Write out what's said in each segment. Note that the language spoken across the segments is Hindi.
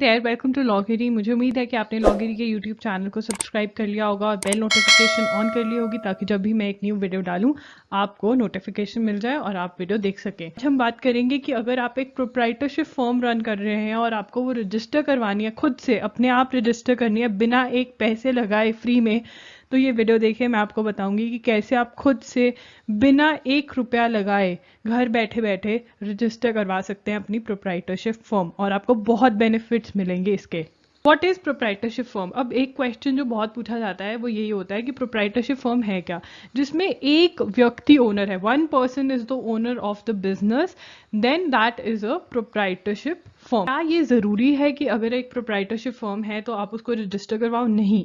There, welcome to लॉगिरी। मुझे उम्मीद है कि आपने लॉगिरी के यूट्यूब चैनल को सब्सक्राइब कर लिया होगा और बेल नोटिफिकेशन ऑन कर ली होगी ताकि जब भी मैं एक न्यू वीडियो डालूं आपको नोटिफिकेशन मिल जाए और आप वीडियो देख सकें। आज हम बात करेंगे कि अगर आप एक प्रोप्राइटरशिप फर्म रन कर रहे हैं और आपको वो रजिस्टर करवानी है, खुद से अपने आप रजिस्टर करनी है बिना एक पैसे लगाए फ्री में, तो ये वीडियो देखिए। मैं आपको बताऊंगी कि कैसे आप खुद से बिना 1 रुपया लगाए घर बैठे बैठे रजिस्टर करवा सकते हैं अपनी प्रोप्राइटरशिप फर्म और आपको बहुत बेनिफिट्स मिलेंगे इसके। What is proprietorship firm? अब एक क्वेश्चन जो बहुत पूछा जाता है वो यही होता है कि प्रोप्राइटरशिप फर्म है क्या, जिसमें एक व्यक्ति ओनर है, one person is the owner of the business, then that is a proprietorship firm. क्या ये जरूरी है कि अगर एक प्रोप्राइटरशिप फर्म है तो आप उसको रजिस्टर करवाओ? नहीं,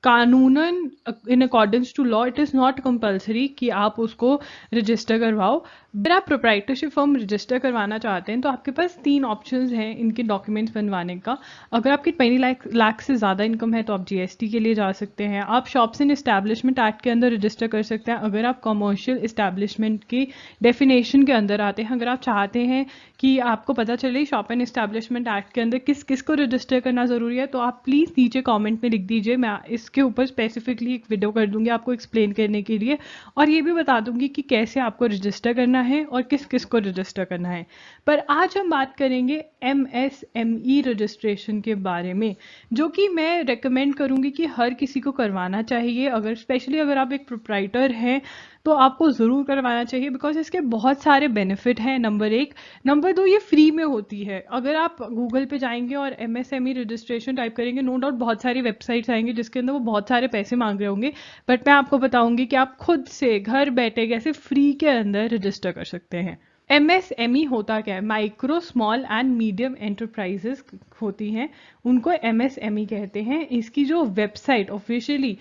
कानूनन in accordance to law it is not compulsory कि आप उसको रजिस्टर करवाओ। अगर आप प्रोप्राइटरशिप फर्म रजिस्टर करवाना चाहते हैं तो आपके पास 3 ऑप्शंस हैं इनके डॉक्यूमेंट्स बनवाने का। अगर आपकी 20 लाख से ज़्यादा इनकम है तो आप जीएसटी के लिए जा सकते हैं। आप शॉप्स एंड एस्टैब्लिशमेंट एक्ट के अंदर रजिस्टर कर सकते हैं अगर आप कमर्शियल एस्टैब्लिशमेंट की डेफिनेशन के अंदर आते हैं। अगर आप चाहते हैं कि आपको पता चले शॉप एंड एस्टैब्लिशमेंट एक्ट के अंदर किस किस को रजिस्टर करना ज़रूरी है तो आप प्लीज़ नीचे कॉमेंट में लिख दीजिए। मैं इसके ऊपर स्पेसिफिकली एक वीडियो कर दूंगी आपको एक्सप्लेन करने के लिए, और ये भी बता दूंगी कि कैसे आपको रजिस्टर करना है और किस किस को रजिस्टर करना है। पर आज हम बात करेंगे MSME रजिस्ट्रेशन के बारे में, जो कि मैं रेकमेंड करूंगी कि हर किसी को करवाना चाहिए। अगर स्पेशली अगर आप एक प्रोप्राइटर हैं तो आपको ज़रूर करवाना चाहिए बिकॉज इसके बहुत सारे बेनिफिट हैं। नंबर 1, नंबर 2, ये फ्री में होती है। अगर आप गूगल पे जाएंगे और MSME रजिस्ट्रेशन टाइप करेंगे, नो डाउट बहुत सारी वेबसाइट्स आएंगे जिसके अंदर वो बहुत सारे पैसे मांग रहे होंगे, बट मैं आपको बताऊंगी कि आप खुद से घर बैठे कैसे फ्री के अंदर रजिस्टर कर सकते हैं। MSME होता क्या है? Micro small and medium enterprises होती हैं, उनको MSME कहते हैं। इसकी जो website officially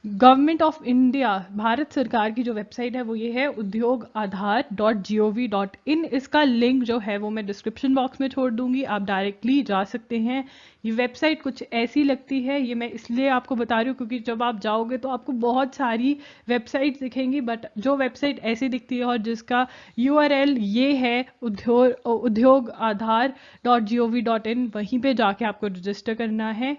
government of India, Bharat सरकार की जो वेबसाइट है वो ये है udyogAadhar.gov.in। इसका लिंक जो है वो मैं डिस्क्रिप्शन बॉक्स में छोड़ दूंगी, आप डायरेक्टली जा सकते हैं। ये वेबसाइट कुछ ऐसी लगती है, ये मैं इसलिए आपको बता रही हूँ क्योंकि जब आप जाओगे तो आपको बहुत सारी वेबसाइट्स दिखेंगी, बट जो वेबसाइट ऐसी दिखती है और जिसका URL ये है udyogAadhar.gov.in, वहीं पे जाके आपको रजिस्टर करना है।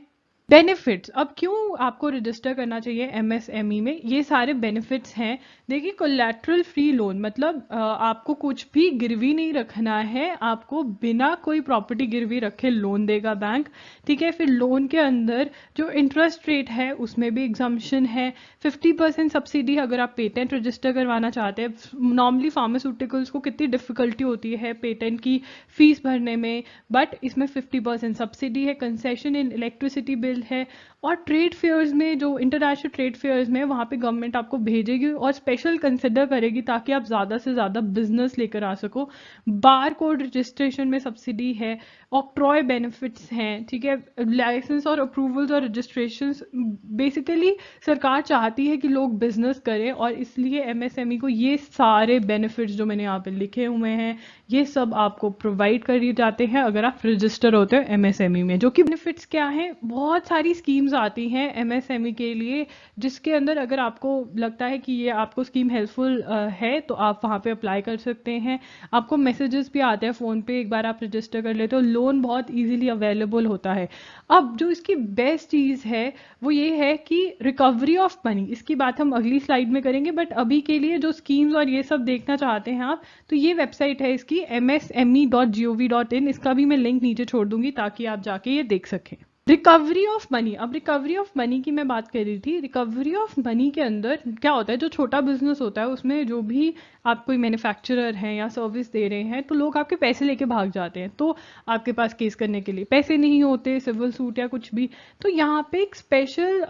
बेनिफिट्स, अब क्यों आपको रजिस्टर करना चाहिए MSME में? ये सारे बेनिफिट्स हैं। देखिए, कोलैटरल फ्री लोन मतलब आपको कुछ भी गिरवी नहीं रखना है, आपको बिना कोई प्रॉपर्टी गिरवी रखे लोन देगा बैंक। ठीक है, फिर लोन के अंदर जो इंटरेस्ट रेट है उसमें भी एग्जम्पशन है। 50% सब्सिडी अगर आप पेटेंट रजिस्टर करवाना चाहते हैं। नॉर्मली फार्मास्यूटिकल्स को कितनी डिफिकल्टी होती है पेटेंट की फीस भरने में, बट इसमें 50% सब्सिडी है। कंसेशन इन इलेक्ट्रिसिटी बिल है, और ट्रेड फेयर्स में, जो इंटरनेशनल ट्रेड फेयर्स में, वहाँ पे गवर्नमेंट आपको भेजेगी और स्पेशल कंसिडर करेगी ताकि आप ज़्यादा से ज़्यादा बिजनेस लेकर आ सको। बार कोड रजिस्ट्रेशन में सब्सिडी है, ऑक्ट्रॉय बेनिफिट्स हैं। ठीक है, लाइसेंस और अप्रूवल्स और रजिस्ट्रेशंस, बेसिकली सरकार चाहती है कि लोग बिजनेस करें और इसलिए MSME को ये सारे बेनिफिट्स जो मैंने यहाँ पे लिखे हुए हैं ये सब आपको प्रोवाइड कर जाते हैं अगर आप रजिस्टर होते हो MSME में। जो कि बेनिफिट्स क्या हैं? बहुत सारी स्कीम्स आती हैं MSME के लिए, जिसके अंदर अगर आपको लगता है कि ये आपको स्कीम हेल्पफुल है तो आप वहाँ पे अप्लाई कर सकते हैं। आपको मैसेजेस भी आते हैं फ़ोन पे, एक बार आप रजिस्टर कर लेते हो, लोन बहुत इजीली अवेलेबल होता है। अब जो इसकी बेस्ट चीज़ है वो ये है कि रिकवरी ऑफ मनी, इसकी बात हम अगली स्लाइड में करेंगे, बट अभी के लिए जो स्कीम्स और ये सब देखना चाहते हैं आप, तो ये वेबसाइट है इसकी MSME.gov.in। इसका भी मैं लिंक नीचे छोड़ दूंगी ताकि आप जाके ये देख सकें। रिकवरी ऑफ मनी, अब रिकवरी ऑफ मनी की मैं बात कर रही थी। रिकवरी ऑफ मनी के अंदर क्या होता है, जो छोटा बिजनेस होता है उसमें जो भी आप कोई मैन्युफैक्चरर हैं या सर्विस दे रहे हैं तो लोग आपके पैसे लेके भाग जाते हैं, तो आपके पास केस करने के लिए पैसे नहीं होते, सिविल सूट या कुछ भी। तो यहाँ पे एक स्पेशल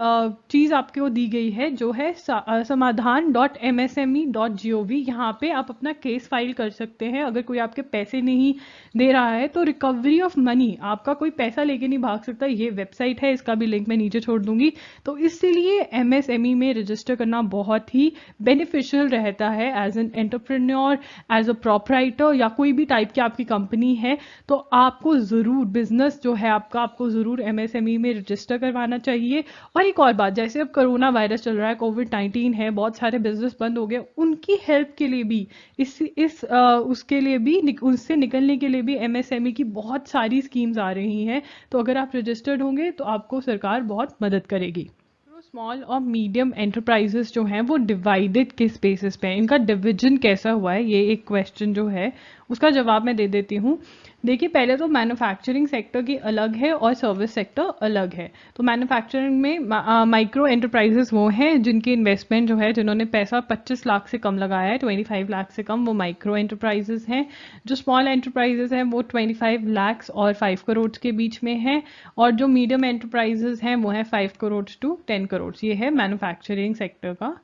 चीज़ आपको दी गई है जो है समाधान.msme.gov। यहाँ पे आप अपना केस फाइल कर सकते हैं अगर कोई आपके पैसे नहीं दे रहा है। तो रिकवरी ऑफ मनी, आपका कोई पैसा लेके नहीं भाग सकता, ये ये वेबसाइट है, इसका भी लिंक मैं नीचे छोड़ दूंगी। तो इसलिए एमएसएमई में रजिस्टर करना बहुत ही बेनिफिशियल रहता है as an entrepreneur, as a proprietor या कोई भी टाइप की आपकी कंपनी है तो आपको ज़रूर बिजनेस जो है आपका, आपको ज़रूर एमएसएमई में रजिस्टर करवाना चाहिए। और एक और बात, जैसे अब कोरोना वायरस चल रहा है, कोविड-19 है, बहुत सारे बिजनेस बंद हो गए, उनकी हेल्प के लिए भी उसके लिए भी उससे निकलने के लिए भी एमएसएमई की बहुत सारी स्कीम्स आ रही हैं। तो अगर आप रजिस्टर्ड होंगे तो आपको सरकार बहुत मदद करेगी। स्मॉल और मीडियम एंटरप्राइजेस जो हैं वो डिवाइडेड किस बेसिस पे हैं, इनका डिवीजन कैसा हुआ है, ये एक क्वेश्चन जो है उसका जवाब मैं दे देती हूँ। देखिए, पहले तो मैन्युफैक्चरिंग सेक्टर की अलग है और सर्विस सेक्टर अलग है। तो मैन्युफैक्चरिंग में माइक्रो एंटरप्राइजेस वो हैं जिनकी इन्वेस्टमेंट जो है, जिन्होंने पैसा 25 लाख से कम लगाया है, 25 लाख से कम, वो माइक्रो एंटरप्राइजेस हैं। जो स्मॉल एंटरप्राइजेस हैं वो 25 लाख और 5 करोड़ के बीच में हैं, और जो मीडियम एंटरप्राइजेस हैं वो हैं 5 करोड़ टू 10 करोड़। ये है मैन्युफैक्चरिंग सेक्टर का।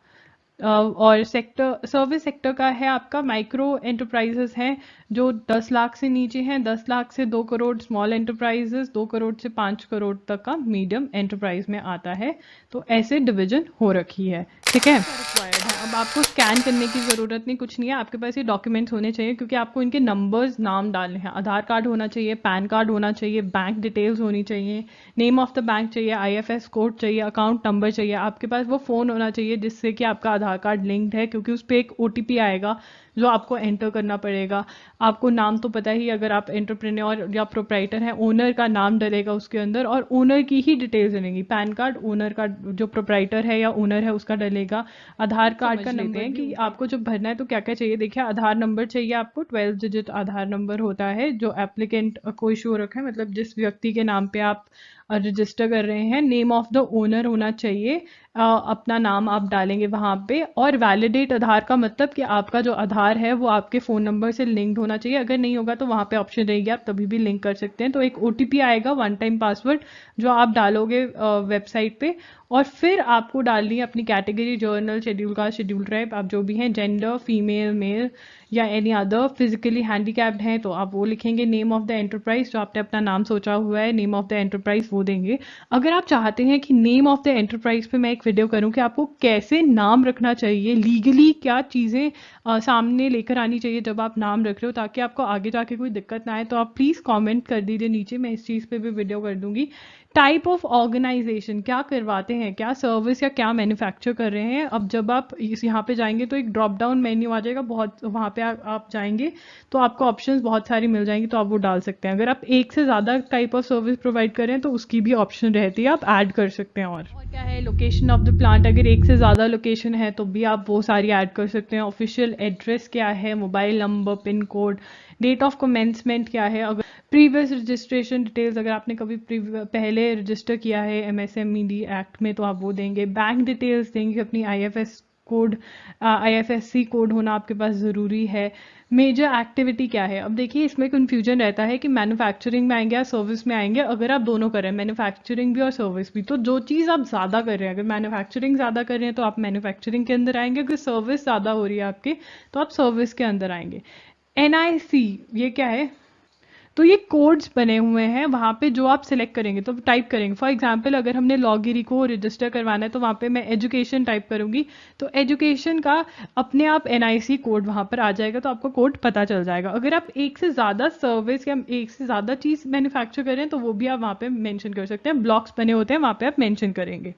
और सेक्टर सर्विस सेक्टर का है आपका, माइक्रो एंटरप्राइजेस हैं जो 10 लाख से नीचे हैं, 10 लाख से 2 करोड़ स्मॉल एंटरप्राइजेस, 2 करोड़ से 5 करोड़ तक का मीडियम एंटरप्राइज में आता है। तो ऐसे डिवीजन हो रखी है, ठीक है। अब आपको स्कैन करने की ज़रूरत नहीं, कुछ नहीं है, आपके पास ये डॉक्यूमेंट्स होने चाहिए, क्योंकि आपको इनके नंबर्स, नाम डालने हैं। आधार कार्ड होना चाहिए, पैन कार्ड होना चाहिए, बैंक डिटेल्स होनी चाहिए, नेम ऑफ द बैंक चाहिए, आईएफएस कोड चाहिए, अकाउंट नंबर चाहिए, आपके पास वो फ़ोन होना चाहिए जिससे कि आपका आधार कार्ड लिंक्ड है, क्योंकि उस पर एक ओटीपी आएगा जो आपको एंटर करना पड़ेगा। आपको नाम तो पता ही, अगर आप एंटरप्रेन्योर या प्रोप्राइटर हैं, ओनर का नाम डलेगा उसके अंदर और ओनर की ही डिटेल्स डलेंगी। पैन कार्ड ओनर का, जो प्रोप्राइटर है या ओनर है उसका डलेगा। आधार कार्ड का नंबर है कि आपको जो भरना है तो क्या क्या चाहिए। देखिए, आधार नंबर चाहिए आपको, 12 डिजिट आधार नंबर होता है जो एप्लीकेंट को इशू रखा है, मतलब जिस व्यक्ति के नाम पे आप रजिस्टर कर रहे हैं। नेम ऑफ द ओनर होना चाहिए, अपना नाम आप डालेंगे वहाँ पे। और वैलिडेट आधार का मतलब कि आपका जो आधार है वो आपके फ़ोन नंबर से लिंक्ड होना चाहिए। अगर नहीं होगा तो वहाँ पे ऑप्शन रहेगी, आप तभी भी लिंक कर सकते हैं। तो एक ओटीपी आएगा, वन टाइम पासवर्ड, जो आप डालोगे वेबसाइट पे। और फिर आपको डालनी है अपनी category, journal, schedule caste, schedule tribe, आप जो भी हैं, जेंडर, फीमेल, मेल या एनी अदर, फिजिकली हैंडीकैप्ड हैं तो आप वो लिखेंगे। नेम ऑफ द एंटरप्राइज, जो आपने अपना नाम सोचा हुआ है, नेम ऑफ द एंटरप्राइज वो देंगे। अगर आप चाहते हैं कि नेम ऑफ द एंटरप्राइज पे मैं एक वीडियो करूं कि आपको कैसे नाम रखना चाहिए, लीगली क्या चीज़ें सामने लेकर आनी चाहिए जब आप नाम रख रहे हो, ताकि आपको आगे जाके कोई दिक्कत ना आए, तो आप प्लीज़ कमेंट कर दीजिए नीचे, मैं इस चीज़ पे भी वीडियो कर दूंगी। टाइप ऑफ ऑर्गेनाइजेशन, क्या करवाते हैं, क्या सर्विस या क्या मैन्युफैक्चर कर रहे हैं। अब जब आप यहाँ पे जाएंगे तो एक ड्रॉप डाउन मेन्यू आ जाएगा, बहुत वहाँ पे आप जाएंगे तो आपको ऑप्शंस बहुत सारी मिल जाएंगी, तो आप वो डाल सकते हैं। अगर आप एक से ज़्यादा टाइप ऑफ सर्विस प्रोवाइड करें तो उसकी भी ऑप्शन रहती है, आप ऐड कर सकते हैं। और क्या है, लोकेशन ऑफ द प्लांट, अगर एक से ज़्यादा लोकेशन है तो भी आप वो सारी ऐड कर सकते हैं। ऑफिशियल एड्रेस क्या है, mobile number, pin code, date of commencement क्या है, अगर प्रीवियस रजिस्ट्रेशन डिटेल्स, अगर आपने कभी पहले रजिस्टर किया है एमएसएमई एक्ट में तो आप वो देंगे। बैंक डिटेल्स देंगे, अपनी आईएफएस कोड, आईएफएससी कोड होना आपके पास ज़रूरी है। मेजर एक्टिविटी क्या है, अब देखिए इसमें कन्फ्यूजन रहता है कि मैन्युफैक्चरिंग में आएंगे या सर्विस में आएंगे। अगर आप दोनों कर रहे हैं, मैन्युफैक्चरिंग भी और सर्विस भी, तो जो चीज़ आप ज़्यादा कर रहे हैं, अगर मैन्युफैक्चरिंग ज़्यादा कर रहे हैं तो आप मैन्युफैक्चरिंग के अंदर आएंगे, अगर सर्विस ज़्यादा हो रही है आपकी तो आप सर्विस के अंदर आएंगे। एनआईसी, ये क्या है, तो ये कोड्स बने हुए हैं वहाँ पे, जो आप सिलेक्ट करेंगे तो टाइप करेंगे। फॉर एग्जांपल, अगर हमने लॉगिरी को रजिस्टर करवाना है तो वहाँ पे मैं एजुकेशन टाइप करूँगी, तो एजुकेशन का अपने आप एनआईसी कोड वहाँ पर आ जाएगा, तो आपको कोड पता चल जाएगा। अगर आप एक से ज़्यादा सर्विस या एक से ज़्यादा चीज़ मैन्युफैक्चर करें तो वो भी आप वहाँ पर मैंशन कर सकते हैं। ब्लॉक्स बने होते हैं, वहाँ पर आप मैंशन करेंगे।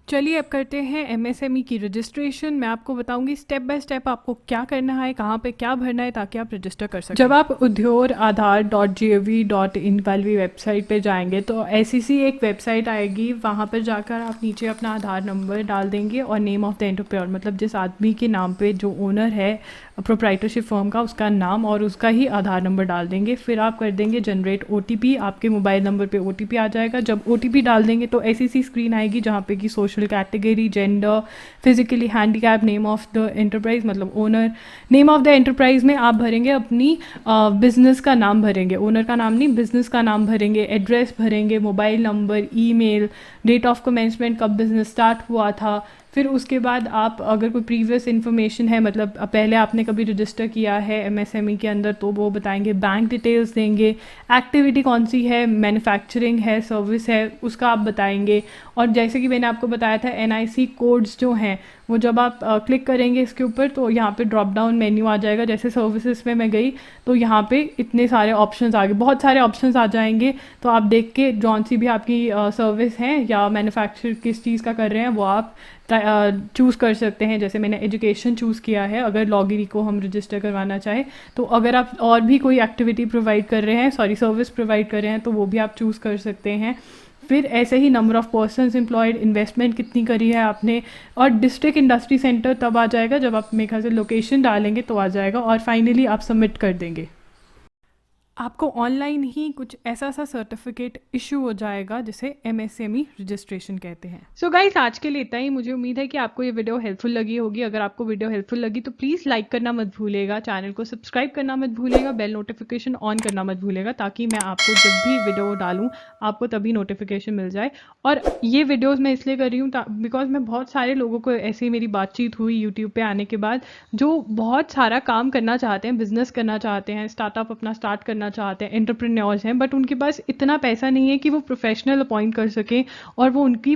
चलिए अब करते हैं एमएसएमई की रजिस्ट्रेशन। मैं आपको बताऊंगी स्टेप बाय स्टेप आपको क्या करना है, कहाँ पे क्या भरना है, ताकि आप रजिस्टर कर सकें। जब आप udyog.aadhar.gov.in वाली वेबसाइट पे जाएंगे तो ऐसी एक वेबसाइट आएगी, वहाँ पर जाकर आप नीचे अपना आधार नंबर डाल देंगे और नेम ऑफ द एंटरप्रेन्योर, मतलब जिस आदमी के नाम पे जो ओनर है प्रोप्राइटरशिप फर्म का, उसका नाम और उसका ही आधार नंबर डाल देंगे। फिर आप कर देंगे जनरेट ओटीपी, आपके मोबाइल नंबर पे ओटीपी आ जाएगा। जब ओटीपी डाल देंगे तो ऐसी स्क्रीन आएगी जहाँ पे कि social category, gender, physically handicap, name of the enterprise मतलब owner. Name of the enterprise में आप भरेंगे अपनी बिजनेस का नाम भरेंगे, ओनर का नाम नहीं, बिजनेस का नाम भरेंगे, एड्रेस भरेंगे, mobile number, email, date of commencement, कब बिजनेस स्टार्ट हुआ था, फिर उसके बाद आप अगर कोई प्रीवियस इन्फॉर्मेशन है, मतलब पहले आपने कभी रजिस्टर किया है एमएसएमई के अंदर, तो वो बताएंगे। बैंक डिटेल्स देंगे, एक्टिविटी कौन सी है, मैन्युफैक्चरिंग है, सर्विस है, उसका आप बताएंगे। और जैसे कि मैंने आपको बताया था, एनआईसी कोड्स जो हैं वो जब आप क्लिक करेंगे इसके ऊपर तो यहाँ पे ड्रॉप डाउन मेन्यू आ जाएगा। जैसे सर्विसेज में मैं गई तो यहाँ पे इतने सारे ऑप्शंस आ गए, बहुत सारे ऑप्शंस आ जाएंगे। तो आप देख के जौन सी भी आपकी सर्विस है या मैन्युफैक्चर किस चीज़ का कर रहे हैं वो आप चूज़ कर सकते हैं। जैसे मैंने एजुकेशन चूज़ किया है, अगर लॉगिरी को हम रजिस्टर करवाना चाहें। तो अगर आप और भी कोई एक्टिविटी प्रोवाइड कर रहे हैं, सर्विस प्रोवाइड कर रहे हैं, तो वो भी आप चूज़ कर सकते हैं। फिर ऐसे ही number of persons employed, investment कितनी करी है आपने, और डिस्ट्रिक्ट इंडस्ट्री सेंटर तब आ जाएगा जब आप मेरे ख्याल से लोकेशन डालेंगे तो आ जाएगा। और फाइनली आप सबमिट कर देंगे, आपको ऑनलाइन ही कुछ ऐसा सा सर्टिफिकेट इशू हो जाएगा जिसे एमएसएमई रजिस्ट्रेशन कहते हैं। सो गाइस, आज के लिए इतना ही। मुझे उम्मीद है कि आपको ये वीडियो हेल्पफुल लगी होगी। अगर आपको वीडियो हेल्पफुल लगी तो प्लीज़ लाइक करना मत भूलिएगा, चैनल को सब्सक्राइब करना मत भूलिएगा, बेल नोटिफिकेशन ऑन करना मत भूलिएगा, ताकि मैं आपको जब भी वीडियो डालूँ आपको तभी नोटिफिकेशन मिल जाए। और ये वीडियोज़ मैं इसलिए कर रही हूँ बिकॉज मैं बहुत सारे लोगों को ऐसे ही मेरी बातचीत हुई यूट्यूब पर आने के बाद, जो बहुत सारा काम करना चाहते हैं, बिजनेस करना चाहते हैं, स्टार्टअप अपना स्टार्ट करना चाहते हैं, एंटरप्रेन्योर्स हैं, बट उनके पास इतना पैसा नहीं है कि वो प्रोफेशनल अपॉइंट कर सकें और वो उनकी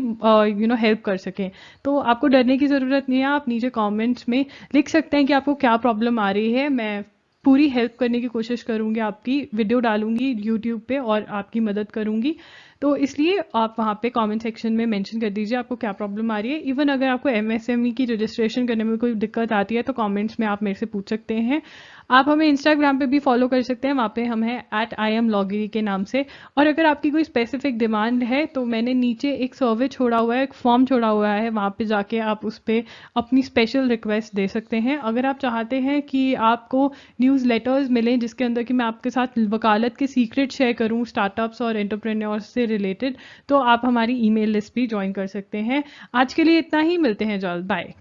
हेल्प कर सकें। तो आपको डरने की ज़रूरत नहीं है, आप नीचे कमेंट्स में लिख सकते हैं कि आपको क्या प्रॉब्लम आ रही है। मैं पूरी हेल्प करने की कोशिश करूँगी, आपकी वीडियो डालूंगी यूट्यूब पे और आपकी मदद करूँगी। तो इसलिए आप वहाँ पे कमेंट सेक्शन में मेंशन कर दीजिए आपको क्या प्रॉब्लम आ रही है। इवन अगर आपको एमएसएमई की रजिस्ट्रेशन करने में कोई दिक्कत आती है तो कमेंट्स में आप मेरे से पूछ सकते हैं। आप हमें इंस्टाग्राम पे भी फॉलो कर सकते हैं, वहाँ पे हम हैं @IamLoggery के नाम से। और अगर आपकी कोई स्पेसिफिक डिमांड है तो मैंने नीचे एक सर्वे छोड़ा हुआ है, एक फॉर्म छोड़ा हुआ है, वहाँ पे जाके आप उस पर अपनी स्पेशल रिक्वेस्ट दे सकते हैं। अगर आप चाहते हैं कि आपको न्यूज़ लेटर्स मिलें जिसके अंदर कि मैं आपके साथ वकालत के सीक्रेट शेयर करूँ स्टार्टअप्स और एंटरप्रेन्योर्स से रिलेटेड, तो आप हमारी ईमेल लिस्ट भी ज्वाइन कर सकते हैं। आज के लिए इतना ही, मिलते हैं जल्द, बाय।